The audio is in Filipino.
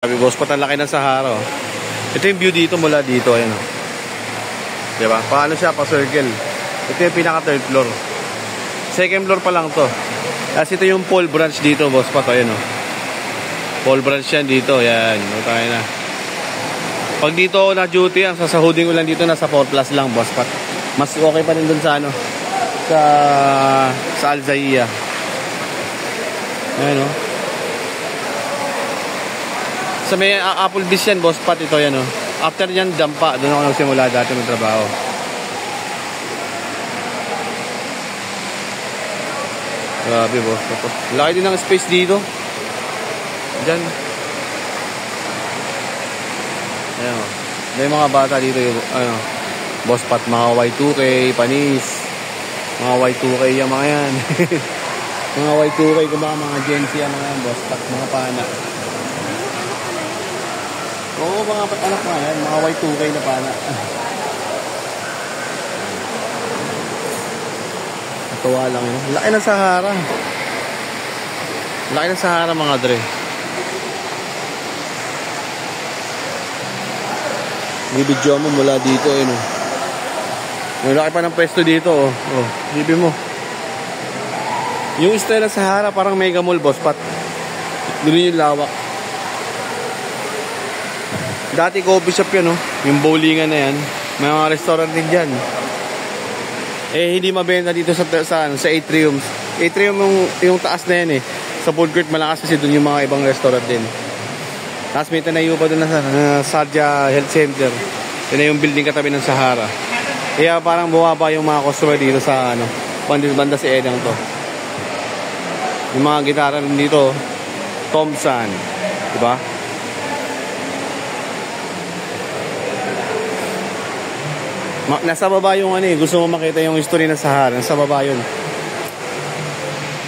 Sabi boss, patalaki ng Sahara. Oh. Ito yung view dito mula dito. Ayan, oh. Diba? Paano siya? Pa-circle. Ito yung pinaka third floor. Second floor pa lang to. Kasi ito yung pole branch dito, boss pa to. Ayan, oh. Pole branch yan dito. Ayan. Tayo na. Pag dito ako na-duty, ang sasahudin ko lang dito nasa 4 plus lang, boss pat. Mas okay pa rin dun sa ano. Sa Al-Zaiya. Ayan, oh. Sa may Applebee's yan, boss pat, ito yan, oh. After yan, dampa. Doon ako nagsimula dati magtrabaho. Grabe, boss. Laki din ng space dito. Diyan. Ayan, oh. May mga bata dito, ano, boss pat, mga Y2K, panis. Mga Y2K yung mga yan. Mga Y2K, kumbaga mga Gen Z yan, mga boss pat, mga pana. Oo, mga anak nga yan. Mga Y2K na pana. Natuwa lang yun. Laki ng Sahara. Laki ng Sahara, mga dre. Bibidyo mo mula dito, yun. May laki pa ng pwesto dito, oh. Oh, bibi mo. Yung style ng Sahara, parang mega mall, boss pat. Doon yung lawak. Dati coffee shop yan, oh. Yung bowlingan na yan. May mga restaurant din dyan. Eh, hindi mabenta dito sa Atrium. Atrium yung taas na yan, eh. Sa food court malakas kasi doon yung mga ibang restaurant din. Tapos may tanayo pa doon na Sarja Health Center. Yun na yung building katabi ng Sahara. Kaya parang bumaba yung mga customer dito sa ano, banda si Edang to. Yung mga gitara rin dito, Thompson. Diba? Nasa baba yung ano, eh. Gusto mo makita yung history ng Sahara. Nasa baba yun.